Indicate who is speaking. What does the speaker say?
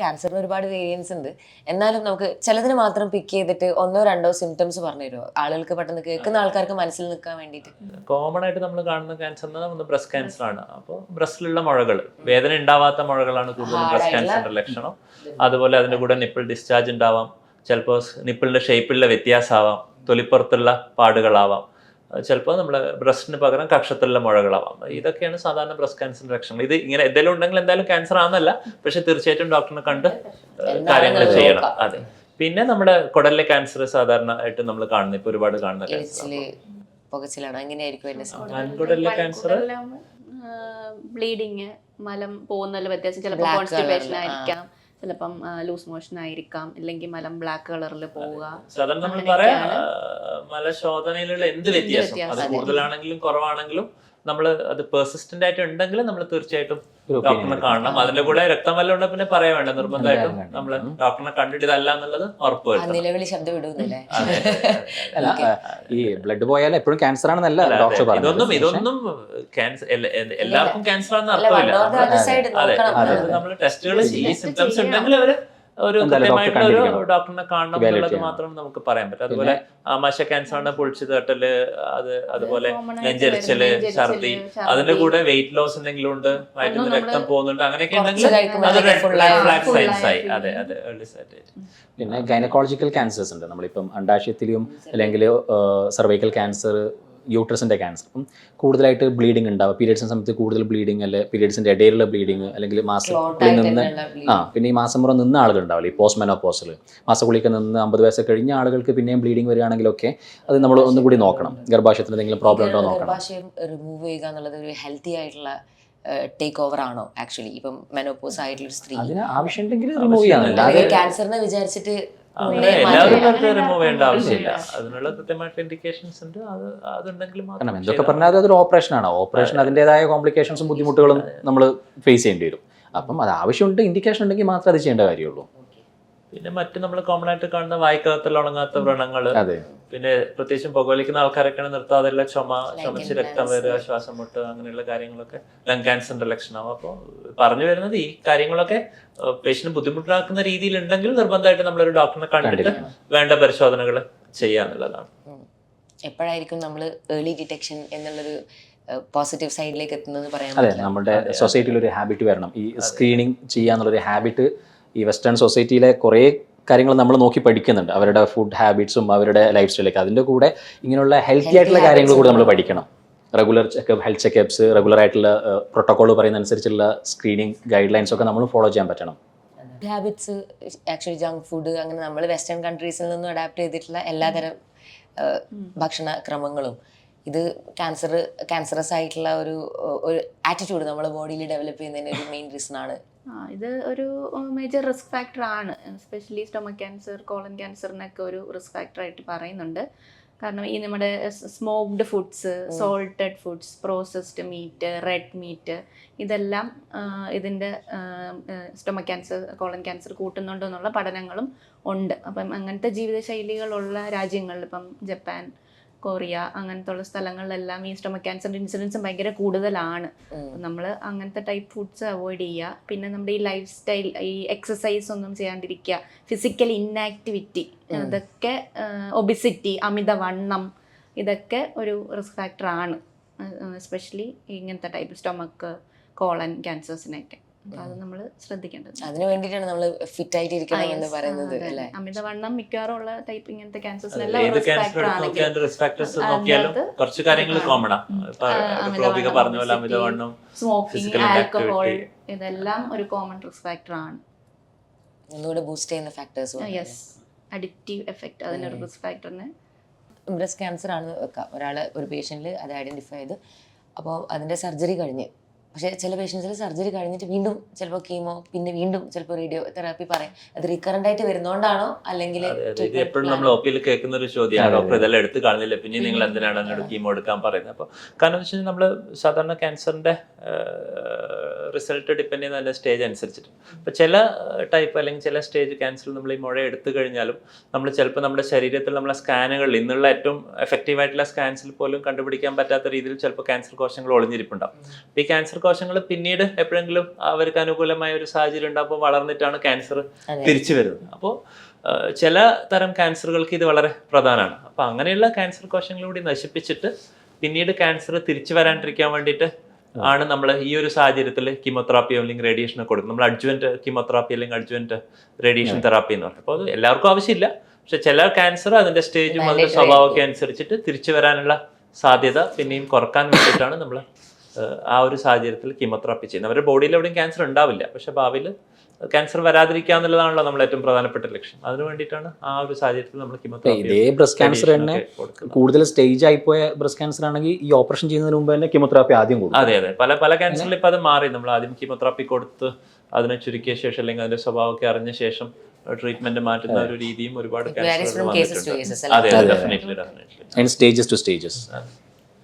Speaker 1: ക്യാൻസറിന് ഒരുപാട് വേരിയൻസ് ഉണ്ട്. എന്നാലും നമുക്ക് ചിലതിന് മാത്രം പിക്ക് ചെയ്തിട്ട് ഒന്നോ രണ്ടോ സിംറ്റംസ് പറഞ്ഞു തരുമോ, ആളുകൾക്ക് പെട്ടെന്ന് കേൾക്കുന്ന ആൾക്കാർക്ക് മനസ്സിൽ നിൽക്കാൻ വേണ്ടിയിട്ട്?
Speaker 2: കോമൺ ആയിട്ട് നമ്മൾ കാണുന്ന ക്യാൻസർ എന്ന് പറയുന്നത് ബ്രസ്റ്റ് ക്യാൻസർ ആണ്. അപ്പോൾ ബ്രസ്റ്റിലുള്ള മുഴകൾ, വേദന ഉണ്ടാവാത്ത മുഴകളാണ് കൂടുതലും ബ്രസ്റ്റ് ക്യാൻസറിന്റെ ലക്ഷണം. അതുപോലെ അതിന്റെ കൂടെ നിപ്പിൾ ഡിസ്ചാർജ് ഉണ്ടാവാം, ചിലപ്പോൾ നിപ്പിളിന്റെ ഷേപ്പിലുള്ള വ്യത്യാസമാവാം, തൊലിപ്പുറത്തുള്ള പാടുകളാവാം, ചിലപ്പോൾ നമ്മുടെ ബ്രസ്റ്റിന് പകരം കക്ഷത്തിലുള്ള മുഴകളാവാം. ഇതൊക്കെയാണ് സാധാരണ ബ്രസ്റ്റ് ക്യാൻസറിന്റെ ലക്ഷണങ്ങൾ. ഇത് ഇങ്ങനെ എന്തെങ്കിലും ഉണ്ടെങ്കിൽ എന്തായാലും ക്യാൻസർ ആണെന്നല്ല, പക്ഷെ തീർച്ചയായിട്ടും ഡോക്ടറിനെ കണ്ട് കാര്യങ്ങൾ ചെയ്യണം. അതെ. പിന്നെ നമ്മുടെ കുടലിലെ ക്യാൻസർ സാധാരണ ആയിട്ട് നമ്മൾ കാണുന്നത്, ഇപ്പൊ ഒരുപാട് കാണുന്ന
Speaker 1: പുകച്ചിലാണ്, അങ്ങനെയായിരിക്കും.
Speaker 2: വൻകുടലിലെ ക്യാൻസർ
Speaker 3: ബ്ലീഡിങ്, മലം പോകുന്നതിൽ വ്യത്യാസം, ചിലപ്പോൾ കോൺസ്റ്റിപ്പേഷൻ ആയിരിക്കാം, ചിലപ്പം ലൂസ് മോഷൻ ആയിരിക്കാം, അല്ലെങ്കിൽ മലം ബ്ലാക്ക് കളറിൽ പോവുക.
Speaker 2: സാധാരണ നമ്മൾ പറയാം മലശോധനയിലുള്ള എന്ത് വ്യത്യാസം, അത് കൂടുതലാണെങ്കിലും കുറവാണെങ്കിലും നമ്മൾ അത് പെർസിസ്റ്റന്റ് ആയിട്ട് ഉണ്ടെങ്കിൽ നമ്മൾ തീർച്ചയായിട്ടും ഡോക്ടറിനെ കാണണം. അതിന്റെ കൂടെ രക്തം വല്ലതും ഉണ്ടെങ്കിൽ പിന്നെ പറയാൻ വേണ്ട, നിർബന്ധമായിട്ടും നമ്മൾ ഡോക്ടറിനെ കണ്ടിട്ട് ഇതല്ല എന്നുള്ളത് ഉറപ്പ് വരുത്തണം.
Speaker 1: നിലവിളി ശബ്ദം ഇടുന്നില്ലേ?
Speaker 4: ഈ ബ്ലഡ് പോയാൽ എപ്പോഴും ക്യാൻസർ ആണെന്നല്ല ഡോക്ടർ
Speaker 2: പറഞ്ഞത്. ഇതൊന്നും ക്യാൻസർ എല്ലാവർക്കും ക്യാൻസർ ആണെന്ന് അർത്ഥമില്ല. അതെ, നമ്മൾ ടെസ്റ്റുകൾ ഈ സിംറ്റംസ് ഉണ്ടെങ്കിൽ അവര് ഒരു കൃത്യമായിട്ടുള്ള ഒരു ഡോക്ടറിനെ കാണണം എന്നുള്ളത് മാത്രം നമുക്ക് പറയാൻ പറ്റും. അതുപോലെ ആമാശ ക്യാൻസറിന്റെ പൊളിച്ചു തട്ടല്, അതുപോലെ നെഞ്ചരിച്ചല്, ഛർദി, അതിന്റെ കൂടെ വെയിറ്റ് ലോസ് എന്തെങ്കിലും ഉണ്ട്, വയറ്റിൽ രക്തം പോകുന്നുണ്ട്, അങ്ങനെയൊക്കെ ഉണ്ടെങ്കിൽ അത് ഫ്ലാഗ് സൈൻസ് ആയി. അതെ അതെ, ഏർലി സ്റ്റേജ്.
Speaker 4: പിന്നെ ഗൈനക്കോളജിക്കൽ ക്യാൻസേഴ്സ് ഉണ്ട്. നമ്മളിപ്പം അണ്ടാശയത്തിലും അല്ലെങ്കിൽ സർവൈക്കൽ ക്യാൻസർ, യൂട്രസിൻ്റെ ക്യാൻസർ. അപ്പം കൂടുതലായിട്ട് ബ്ലീഡിങ് ഉണ്ടാവുക, പീരിയഡ്സിന് സമയത്ത് കൂടുതൽ ബ്ലീഡിങ്, അല്ലെ പീരിയഡ്സിൻ്റെ ഇടയിലുള്ള ബ്ലീഡിങ്, അല്ലെങ്കിൽ മാസക്കുള്ളിൽ നിന്ന് പിന്നെ ഈ മാസം മുറ നിന്ന ആളുകൾ ഉണ്ടാവില്ല, ഈ പോസ്റ്റ് മെനോപോസിൽ മാസക്കുള്ളിക്ക് നിന്ന് 50 വയസ്സ് കഴിഞ്ഞ ആളുകൾക്ക് പിന്നെയും ബ്ലീഡിങ് വരികയാണെങ്കിലൊക്കെ അത് നമ്മൾ ഒന്നുകൂടി നോക്കണം. ഗർഭാശയത്തിന് എന്തെങ്കിലും പ്രോബ്ലം ഉണ്ടോ നോക്കണം.
Speaker 1: ഗർഭാശയം റിമൂവ് ചെയ്യുക എന്നുള്ളത് ഒരു ഹെൽത്തി ആയിട്ടുള്ള ടേക്ക് ഓവർ ആണോ ആക്ച്വലി? ഇപ്പം മെനോപോസ് ആയിട്ടുള്ള ഒരു സ്ത്രീ
Speaker 4: അതിന് ആവശ്യമുണ്ടെങ്കിൽ റിമൂവ് ചെയ്യാൻ,
Speaker 1: ക്യാൻസറിനെ വിചാരിച്ചിട്ട്
Speaker 2: എല്ലാവരും റിമൂവ് ചെയ്യേണ്ട ആവശ്യമില്ല. അതിനുള്ള കൃത്യമായിട്ട് ഇൻഡിക്കേഷൻസ് ഉണ്ട്, അതുണ്ടെങ്കിൽ
Speaker 4: കാരണം എന്തൊക്കെ പറഞ്ഞാൽ അതൊരു ഓപ്പറേഷനാണ്. ഓപ്പറേഷൻ അതിൻ്റെതായ കോംപ്ലിക്കേഷൻസും ബുദ്ധിമുട്ടുകളും നമ്മൾ ഫേസ് ചെയ്യേണ്ടി വരും. അപ്പം അത് ആവശ്യമുണ്ട്, ഇൻഡിക്കേഷൻ ഉണ്ടെങ്കിൽ മാത്രമേ അത് ചെയ്യേണ്ട കാര്യമുള്ളൂ.
Speaker 2: പിന്നെ മറ്റ് നമ്മൾ കോമൺ ആയിട്ട് കാണുന്ന വായിക്കകത്തുള്ള ഉണങ്ങാത്ത വ്രണങ്ങള്, പിന്നെ പ്രത്യേകിച്ചും പുകവലിക്കുന്ന ആൾക്കാരൊക്കെയാണ് നിർത്താതെയുള്ള ചുമച്ച് രക്തം വരിക, ശ്വാസം മുട്ട്, അങ്ങനെയുള്ള കാര്യങ്ങളൊക്കെ ലങ് ക്യാൻസറിന്റെ ലക്ഷണമാവും. അപ്പോൾ പറഞ്ഞു വരുന്നത് ഈ കാര്യങ്ങളൊക്കെ പേഷ്യന്റ് ബുദ്ധിമുട്ടാക്കുന്ന രീതിയിൽ ഉണ്ടെങ്കിൽ നിർബന്ധമായിട്ട് നമ്മളൊരു ഡോക്ടറിനെ കണ്ടിട്ട് വേണ്ട പരിശോധനകൾ ചെയ്യാന്നുള്ളതാണ്.
Speaker 1: എപ്പോഴായിരിക്കും നമ്മൾ ഏർലി ഡിറ്റക്ഷൻ എന്നുള്ളൊരു പോസിറ്റീവ് സൈഡിലേക്ക് എത്തുന്നത് പറയാൻ?
Speaker 4: അതെ, നമ്മുടെ സൊസൈറ്റിയിൽ ഒരു ഹാബിറ്റ് വരണം, ഈ സ്ക്രീനിങ് ചെയ്യാന്നുള്ളൊരു ഹാബിറ്റ്. ഈ വെസ്റ്റേൺ സൊസൈറ്റിയിലെ കുറേ കാര്യങ്ങൾ നമ്മൾ നോക്കി പഠിക്കുന്നുണ്ട്, അവരുടെ ഫുഡ് ഹാബിറ്റ്സും അവരുടെ ലൈഫ് സ്റ്റൈലൊക്കെ. അതിൻ്റെ കൂടെ ഇങ്ങനെയുള്ള ഹെൽത്തി ആയിട്ടുള്ള കാര്യങ്ങൾ കൂടെ നമ്മൾ പഠിക്കണം. Regular checkup, health check-ups, regular ആയിട്ടുള്ള പ്രോട്ടോകോൾ പറയുന്ന അനുസരിച്ചുള്ള സ്ക്രീനിങ് ഗൈഡ് ലൈൻസ് ഒക്കെ നമ്മൾ ഫോളോ ചെയ്യാൻ പറ്റണം.
Speaker 1: ഹാബിറ്റ്സ് ആക്ച്വലി ജങ്ക് ഫുഡ്, അങ്ങനെ നമ്മൾ വെസ്റ്റേൺ കൺട്രീസിൽ നിന്നും അഡാപ്റ്റ് ചെയ്തിട്ടുള്ള എല്ലാതരം ഭക്ഷണ ക്രമങ്ങളും ഇത് ക്യാൻസറസ് ആയിട്ടുള്ള ഒരു ആറ്റിറ്റ്യൂഡ് നമ്മുടെ ബോഡിയിൽ ഡെവലപ്പ് ചെയ്യുന്നതിന് ഒരു മെയിൻ റീസൺ ആണ്.
Speaker 3: ഇത് ഒരു മേജർ റിസ്ക് ഫാക്ടർ ആണ്. എസ്പെഷ്യലി സ്റ്റൊമക് ക്യാൻസർ, കോളൻ ക്യാൻസറിനൊക്കെ ഒരു റിസ്ക് ഫാക്ടറായിട്ട് പറയുന്നുണ്ട്. കാരണം ഈ നമ്മുടെ smoked foods, salted foods, processed meet, red meat, ഇതെല്ലാം ഇതിൻ്റെ സ്റ്റൊമക് ക്യാൻസർ, കോളൻ ക്യാൻസർ കൂട്ടുന്നുണ്ടോ എന്നുള്ള പഠനങ്ങളും ഉണ്ട്. അപ്പം അങ്ങനത്തെ ജീവിതശൈലികളുള്ള രാജ്യങ്ങളിൽ, ഇപ്പം ജപ്പാൻ, കൊറിയ, അങ്ങനത്തെ ഉള്ള സ്ഥലങ്ങളിലെല്ലാം ഈ സ്റ്റൊമക് ക്യാൻസറിൻ്റെ ഇൻസിഡൻസ് ഭയങ്കര കൂടുതലാണ്. നമ്മൾ അങ്ങനത്തെ ടൈപ്പ് ഫുഡ്സ് അവോയ്ഡ് ചെയ്യുക. പിന്നെ നമ്മുടെ ഈ ലൈഫ് സ്റ്റൈൽ, ഈ എക്സസൈസ് ഒന്നും ചെയ്യാണ്ടിരിക്കുക, ഫിസിക്കൽ ഇന്നാക്ടിവിറ്റി, ഇതൊക്കെ, ഒബിസിറ്റി, അമിതവണ്ണം, ഇതൊക്കെ ഒരു റിസ്ക് ഫാക്ടറാണ്, എസ്പെഷ്യലി ഇങ്ങനത്തെ ടൈപ്പ് സ്റ്റൊമക്ക്, കോളൻ ക്യാൻസേഴ്സിനൊക്കെ. അത് നമ്മൾ ശ്രദ്ധിക്കേണ്ടത്.
Speaker 1: അതിന് വേണ്ടിയിട്ടാണ് നമ്മൾ ഫിറ്റ് ആയിട്ട് ഇരിക്കണം എന്ന് പറയുന്നത്.
Speaker 3: അമിതവണ്ണം മിക്കവാറും ഉള്ള ടൈപ്പ് ഇങ്ങനത്തെ
Speaker 2: ക്യാൻസേഴ്സിനെല്ലാം കുറച്ച് കാര്യങ്ങൾ കോമൺ ആണ്. പറഞ്ഞ പോലെ അമിതവണ്ണം,
Speaker 3: സ്മോക്കിംഗ്, ആൽക്കഹോൾ, ഇതെല്ലാം ഒരു കോമൺ റിസ്ക് ഫാക്ടർ ആണ്.
Speaker 1: ഒന്നുകൂടെ ബൂസ്റ്റ് ചെയ്യുന്ന ഫാക്ടേഴ്സ്.
Speaker 3: യെസ്, അഡിക്റ്റീവ് എഫക്റ്റ് അതിനൊരു റിസ്ക് ഫാക്ടറിന്.
Speaker 1: ബ്രസ്റ്റ് ക്യാൻസർ ആണെന്ന് വെക്കാം, ഒരു പേഷ്യൻറ്റിൽ അത് ഐഡൻറ്റിഫൈ ചെയ്ത്, അപ്പോൾ അതിൻ്റെ സർജറി കഴിഞ്ഞ്, പക്ഷേ ചില പേഷ്യൻസിൽ സർജറി കഴിഞ്ഞിട്ട് വീണ്ടും ചിലപ്പോൾ കീമോ, പിന്നെ വീണ്ടും ചിലപ്പോൾ റേഡിയോ തെറാപ്പി പറയും. അത് റീകറന്റ് ആയിട്ട് വരുന്നോണ്ടാണോ അല്ലെങ്കിൽ?
Speaker 2: ഇത് എപ്പോഴും നമ്മൾ ഒപിയിൽ കേൾക്കുന്ന ഒരു ചോദ്യമാണ്, ഡോക്ടർ ഇതെല്ലാം എടുത്ത് കാണുന്നില്ല, പിന്നെ നിങ്ങൾ എന്തിനാണ് അങ്ങോട്ട് കീമോ എടുക്കാൻ പറയുന്നത്? അപ്പോൾ കാരണം എന്ന് വെച്ചാൽ നമ്മൾ സാധാരണ ക്യാൻസറിന്റെ റിസൾട്ട് ഡിപ്പെൻഡ് ചെയ്യുന്ന അതിൻ്റെ സ്റ്റേജ് അനുസരിച്ചിട്ട്. അപ്പോൾ ചില ടൈപ്പ് അല്ലെങ്കിൽ ചില സ്റ്റേജ് ക്യാൻസറിൽ നമ്മൾ ഈ മുഴ എടുത്തു കഴിഞ്ഞാലും നമ്മൾ ചിലപ്പോൾ നമ്മുടെ ശരീരത്തിൽ നമ്മളെ സ്കാനുകളിൽ ഇന്നുള്ള ഏറ്റവും എഫക്റ്റീവ് ആയിട്ടുള്ള സ്കാൻസിൽ പോലും കണ്ടുപിടിക്കാൻ പറ്റാത്ത രീതിയിൽ ചിലപ്പോൾ ക്യാൻസർ കോശങ്ങൾ ഒളിഞ്ഞിരിപ്പുണ്ടാവും. അപ്പോൾ ഈ ക്യാൻസർ കോശങ്ങൾ പിന്നീട് എപ്പോഴെങ്കിലും അവർക്ക് അനുകൂലമായ ഒരു സാഹചര്യം ഉണ്ടാകുമ്പോൾ വളർന്നിട്ടാണ് ക്യാൻസർ തിരിച്ചു വരുന്നത്. അപ്പോൾ ചില തരം ക്യാൻസറുകൾക്ക് ഇത് വളരെ പ്രധാനമാണ്. അപ്പോൾ അങ്ങനെയുള്ള ക്യാൻസർ കോശങ്ങൾ കൂടി നശിപ്പിച്ചിട്ട് പിന്നീട് ക്യാൻസർ തിരിച്ചു വരാണ്ടിരിക്കാൻ വേണ്ടിയിട്ട് ആണ് നമ്മൾ ഈ ഒരു സാഹചര്യത്തിൽ കീമോതെറാപ്പിയോ അല്ലെങ്കിൽ റേഡിയേഷനോ കൊടുക്കും. നമ്മൾ അഡ്ജുവന്റ് കീമോതെറാപ്പി അല്ലെങ്കിൽ അഡ്ജുവന്റ് റേഡിയേഷൻ തെറാപ്പി എന്ന് പറയും. അപ്പോൾ അത് എല്ലാവർക്കും ആവശ്യമില്ല. പക്ഷെ ചില ക്യാൻസർ അതിന്റെ സ്റ്റേജും അതിന്റെ സ്വഭാവമൊക്കെ അനുസരിച്ചിട്ട് തിരിച്ചു വരാനുള്ള സാധ്യത പിന്നെയും കുറക്കാൻ വേണ്ടിയിട്ടാണ് നമ്മൾ ആ ഒരു സാഹചര്യത്തിൽ കീമോതെറാപ്പി ചെയ്യുന്നത്. അവരുടെ ബോഡിയിൽ എവിടെയും ക്യാൻസർ ഉണ്ടാവില്ല, പക്ഷെ ഭാവിയിൽ ക്യാൻസർ വരാതിരിക്കുക എന്നുള്ളതാണല്ലോ നമ്മൾ ഏറ്റവും പ്രധാനപ്പെട്ട ലക്ഷ്യം. അതിനു വേണ്ടിയിട്ടാണ് ആ ഒരു സാഹചര്യത്തിൽ നമ്മൾ കീമോതെറാപ്പി.
Speaker 4: ഇതേ ബ്രസ്റ്റ് ക്യാൻസർ തന്നെ കൂടുതൽ സ്റ്റേജ് ആയിപ്പോയ ബ്രസ്റ്റ് ക്യാൻസർ ആണെങ്കിൽ ഈ ഓപ്പറേഷൻ ചെയ്യുന്നതിന് മുമ്പ് തന്നെ കീമോതെറാപ്പി ആദ്യം കൊടുക്കും.
Speaker 2: അതെ അതെ, പല ക്യാൻസറിൽ ഇപ്പം അത് മാറി. നമ്മൾ ആദ്യം കീമോതെറാപ്പി കൊടുത്ത് അതിനെ ചുരുക്കിയ ശേഷം അല്ലെങ്കിൽ അതിന്റെ സ്വഭാവമൊക്കെ അറിഞ്ഞ ശേഷം ട്രീറ്റ്മെന്റ് മാറ്റുന്ന ഒരു രീതിയും ഒരുപാട് ക്യാൻസർ.
Speaker 1: cases to cases,
Speaker 2: അതെ, ഡെഫിനറ്റ്ലി
Speaker 4: സ്റ്റേജസ് ടു സ്റ്റേജസ്.